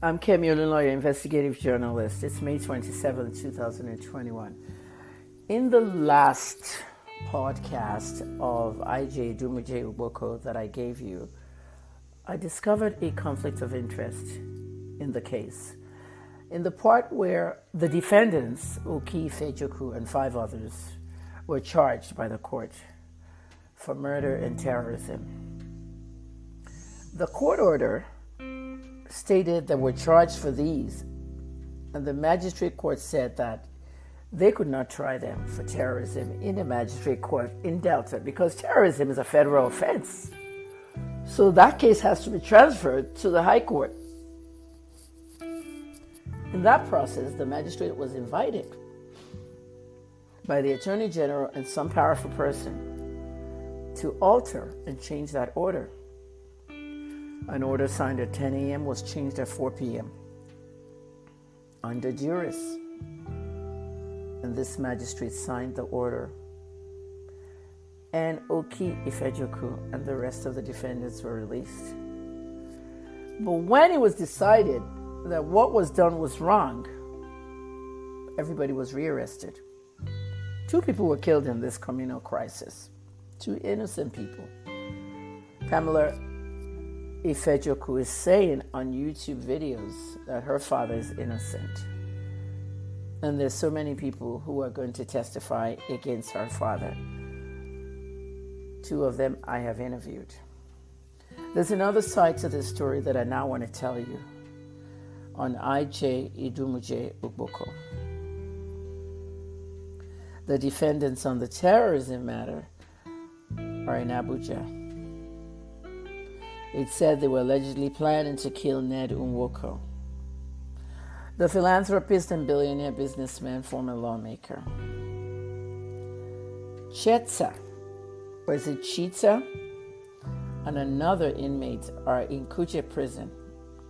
I'm Kemi Olunloyo, investigative journalist. It's May 27, 2021. In the last podcast of Idumuje Ugboko that I gave you, I discovered a conflict of interest in the case. In the part where the defendants, Pamela Ifejoku and 5 others, were charged by the court for murder and terrorism. The court order stated that were charged for these, and the magistrate court said that they could not try them for terrorism in a magistrate court in Delta because terrorism is a federal offense. So that case has to be transferred to the High Court. In that process, the magistrate was invited by the Attorney General and some powerful person to alter and change that order. An order signed at 10 a.m. was changed at 4 p.m. under duress. And this magistrate signed the order. And Pamela Ifejoku and the rest of the defendants were released. But when it was decided that what was done was wrong, everybody was rearrested. 2 people were killed in this communal crisis. 2 innocent people. Pamela Ifejoku is saying on YouTube videos that her father is innocent. And there's so many people who are going to testify against her father. 2 of them I have interviewed. There's another side to this story that I now want to tell you on Idumuje Ugboko. The defendants on the terrorism matter are in Abuja. It said they were allegedly planning to kill Ned Ugboko, the philanthropist and billionaire businessman, former lawmaker. Chetsa, or is it Chita, and another inmate are in Kuje prison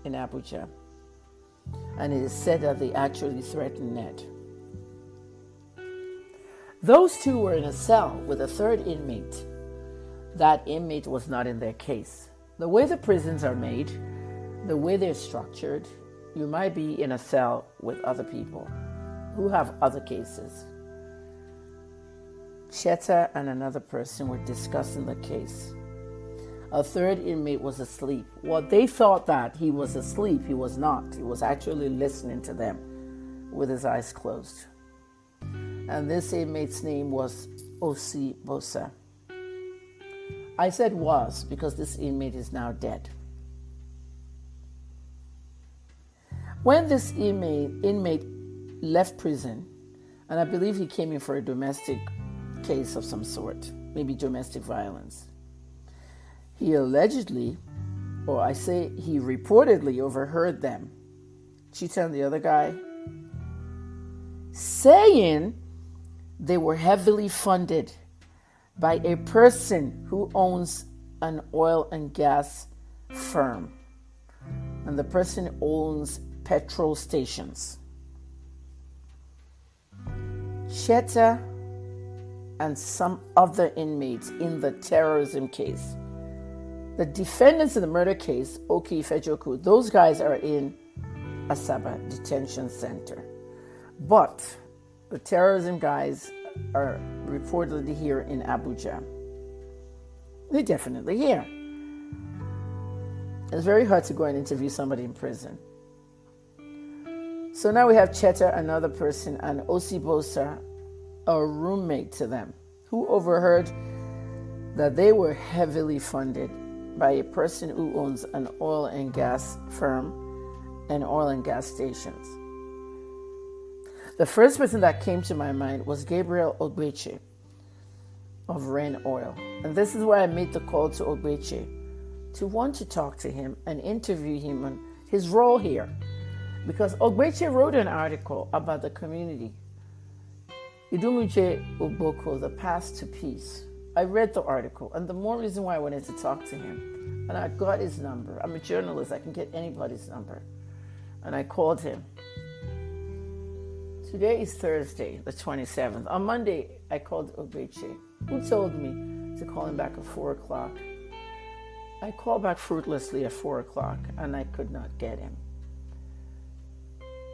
in Abuja. And it is said that they actually threatened Ned. Those 2 were in a cell with a 3rd inmate. That inmate was not in their case. The way the prisons are made, the way they're structured, you might be in a cell with other people who have other cases. Cheta and another person were discussing the case. A 3rd inmate was asleep. Well, they thought that he was asleep. He was not. He was actually listening to them with his eyes closed. And this inmate's name was Ugboko. I said was because this inmate is now dead. When this inmate left prison, and I believe he came in for a domestic case of some sort, maybe domestic violence, he allegedly, or I say he reportedly overheard them, Chita and the other guy, saying they were heavily funded by a person who owns an oil and gas firm. And the person owns petrol stations. Cheta and some other inmates in the terrorism case. The defendants in the murder case, Pamela Ifejoku, those guys are in Asaba Detention Center. But the terrorism guys are reportedly here in Abuja. They're definitely here. It's very hard to go and interview somebody in prison. So now we have Cheta, another person, and Ugboko, a roommate to them, who overheard that they were heavily funded by a person who owns an oil and gas firm and oil and gas stations. The first person that came to my mind was Gabriel Ugboko of Rain Oil. And this is why I made the call to Ugboko to want to talk to him and interview him on his role here. Because Ugboko wrote an article about the community, Idumuje Ugboko, The Path to Peace. I read the article, and the more reason why I wanted to talk to him. And I got his number. I'm a journalist, I can get anybody's number. And I called him. Today is Thursday, the 27th. On Monday, I called Ugboko, who told me to call him back at 4 o'clock. I called back fruitlessly at 4 o'clock, and I could not get him.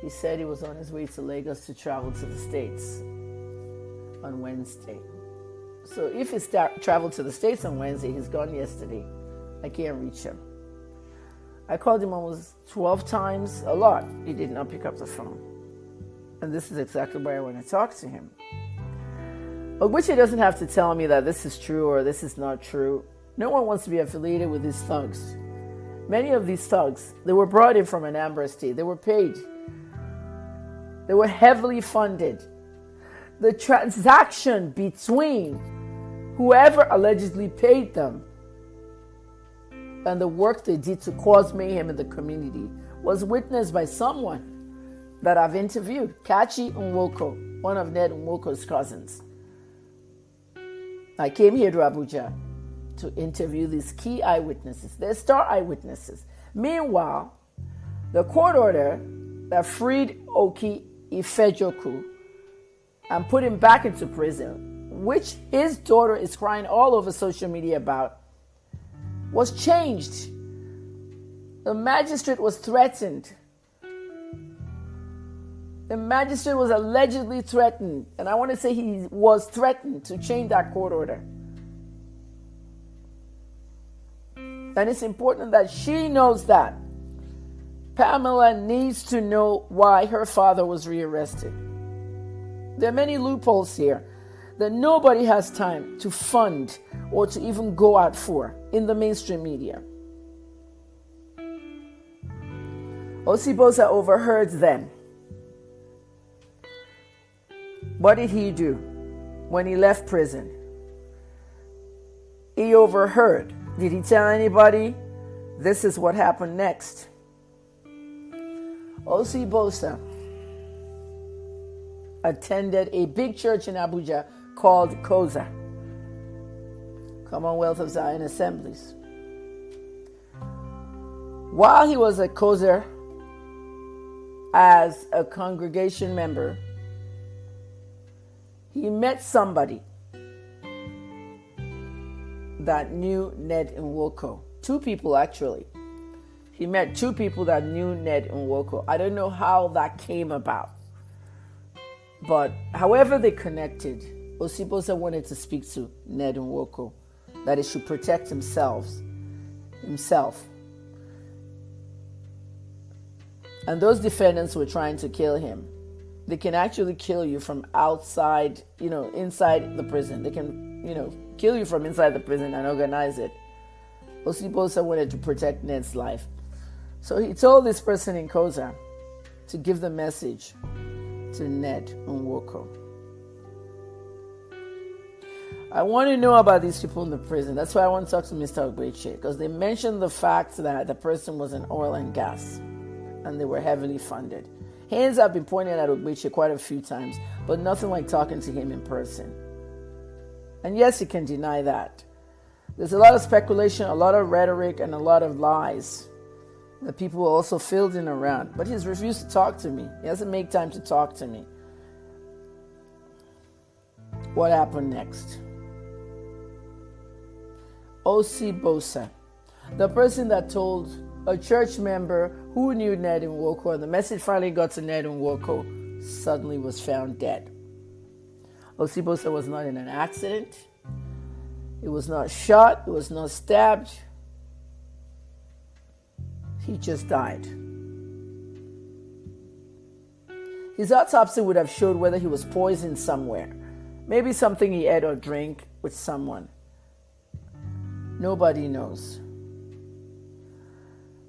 He said he was on his way to Lagos to travel to the States on Wednesday. So if he traveled to the States on Wednesday, he's gone yesterday. I can't reach him. I called him almost 12 times, a lot. He did not pick up the phone. And this is exactly why I want to talk to him. Ugboko doesn't have to tell me that this is true or this is not true. No one wants to be affiliated with these thugs. Many of these thugs, they were brought in from Anambra State. They were paid. They were heavily funded. The transaction between whoever allegedly paid them and the work they did to cause mayhem in the community was witnessed by someone that I've interviewed, Kachi Ugboko, one of Ned Nwoko's cousins. I came here to Abuja to interview these key eyewitnesses. They're star eyewitnesses. Meanwhile, the court order that freed Oki Ifejoku and put him back into prison, which his daughter is crying all over social media about, was changed. The magistrate was threatened. The magistrate was allegedly threatened, and I want to say he was threatened to change that court order. And it's important that she knows that. Pamela needs to know why her father was rearrested. There are many loopholes here that nobody has time to fund or to even go out for in the mainstream media. Osibosa overheard them. What did he do when he left prison? He overheard. Did he tell anybody? This is what happened next. Osibosa attended a big church in Abuja called Koza, Commonwealth of Zion Assemblies. While he was at Koza as a congregation member, he met somebody that knew Ned Nwoko. Two people, actually. He met two people that knew Ned Nwoko. I don't know how that came about. But however they connected, Osibosa wanted to speak to Ned Nwoko, that he should protect himself. And those defendants were trying to kill him. They can actually kill you from outside, inside the prison. They can, kill you from inside the prison and organize it. Osibosa wanted to protect Ned's life. So he told this person in Koza to give the message to Ned Nwoko. I want to know about these people in the prison. That's why I want to talk to Mr. Ugboko, because they mentioned the fact that the person was in oil and gas and they were heavily funded. Hands have been pointed at Ugboko quite a few times, but nothing like talking to him in person. And yes, he can deny that. There's a lot of speculation, a lot of rhetoric, and a lot of lies that people are also fielding around. But he's refused to talk to me. He doesn't make time to talk to me. What happened next? Osibosa, the person that told a church member who knew Ned Nwoko, and the message finally got to Ned Nwoko, suddenly was found dead. Osibosa was not in an accident. He was not shot. He was not stabbed. He just died. His autopsy would have showed whether he was poisoned somewhere. Maybe something he ate or drank with someone. Nobody knows.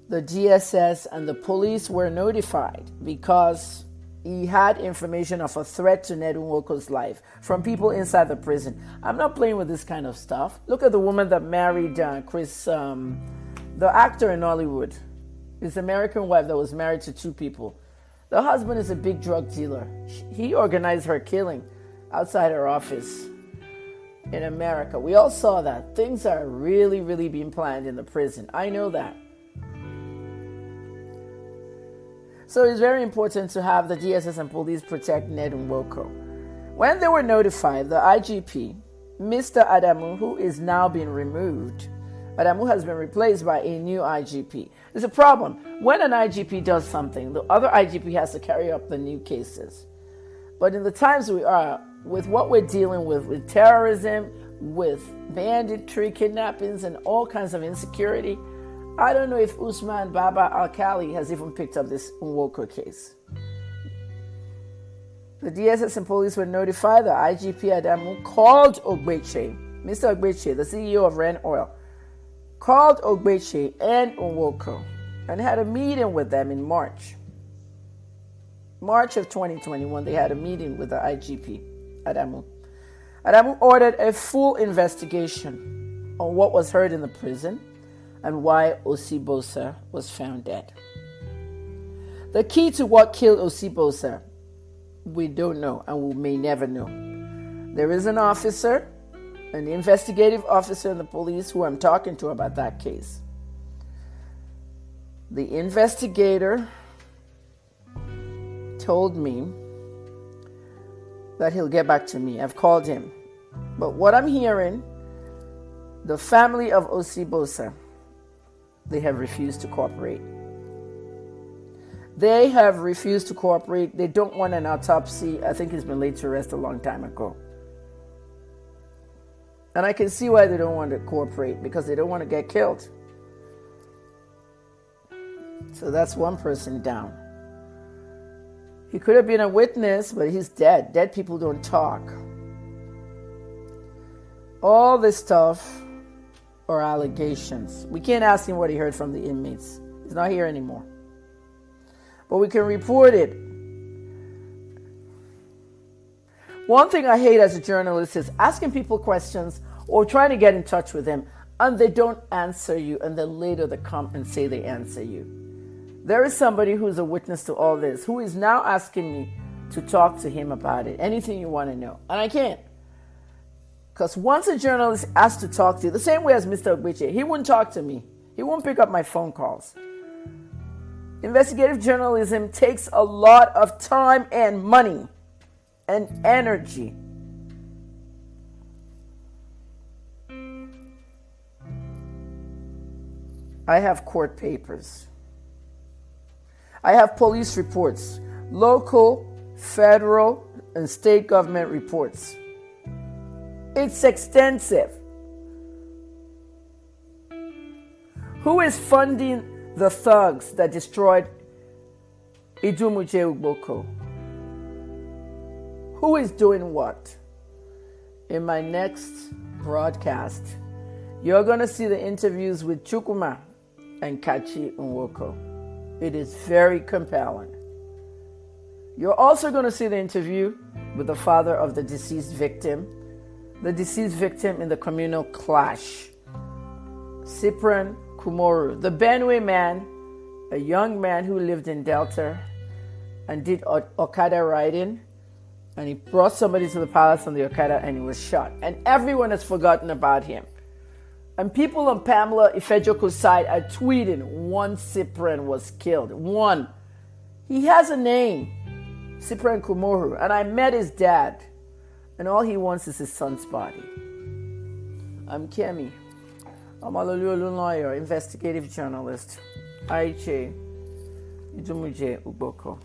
The DSS and the police were notified because he had information of a threat to Ned Nwoko's life from people inside the prison. I'm not playing with this kind of stuff. Look at the woman that married Chris, the actor in Hollywood. His American wife that was married to two people. The husband is a big drug dealer. He organized her killing outside her office in America. We all saw that. Things are really, really being planned in the prison. I know that. So it's very important to have the DSS and police protect Ned Nwoko. When they were notified, the IGP, Mr. Adamu, who is now being removed Adamu has been replaced by a new IGP. There's a problem. When an IGP does something, the other IGP has to carry up the new cases. But in the times we are, with what we're dealing with terrorism, with banditry, kidnappings, and all kinds of insecurity, I don't know if Usman Baba Alkali has even picked up this Ugboko case. The DSS and police were notified that IGP Adamu called Ogbeche, Mr. Ogbeche, the CEO of Ren Oil, called Ogbeche and Ugboko and had a meeting with them in March. March of 2021, they had a meeting with the IGP, Adamu. Adamu ordered a full investigation on what was heard in the prison and why Osibosa was found dead. The key to what killed Osibosa, we don't know and we may never know. There is an officer, an investigative officer in the police who I'm talking to about that case. The investigator told me that he'll get back to me. I've called him. But what I'm hearing, the family of Osibosa, they have refused to cooperate. They have refused to cooperate. They don't want an autopsy. I think he's been laid to rest a long time ago. And I can see why they don't want to cooperate, because they don't want to get killed. So that's one person down. He could have been a witness, but he's dead. Dead people don't talk. All this stuff are allegations. We can't ask him what he heard from the inmates. He's not here anymore. But we can report it. One thing I hate as a journalist is asking people questions or trying to get in touch with them and they don't answer you, and then later they come and say they answer you. There is somebody who's a witness to all this who is now asking me to talk to him about it. Anything you want to know. And I can't. Because once a journalist asks to talk to you, the same way as Mr. Ogbeche, he wouldn't talk to me. He won't pick up my phone calls. Investigative journalism takes a lot of time and money and energy. I have court papers. I have police reports, local, federal, and state government reports. It's extensive. Who is funding the thugs that destroyed Idumuje Ugboko? Who is doing what? In my next broadcast, you're going to see the interviews with Chukwuma and Kachi Nwoko. It is very compelling. You're also going to see the interview with the father of the deceased victim in the communal clash, Cyprian Kumoru, the Benue man, a young man who lived in Delta and did Okada riding, and he brought somebody to the palace on the Okada and he was shot. And everyone has forgotten about him. And people on Pamela Ifejoku's side are tweeting, one Cyprian was killed. One. He has a name, Cyprian Kumoru, and I met his dad, and all he wants is his son's body. I'm Kemi. I'm a lawyer, investigative journalist. Idumuje Ugboko.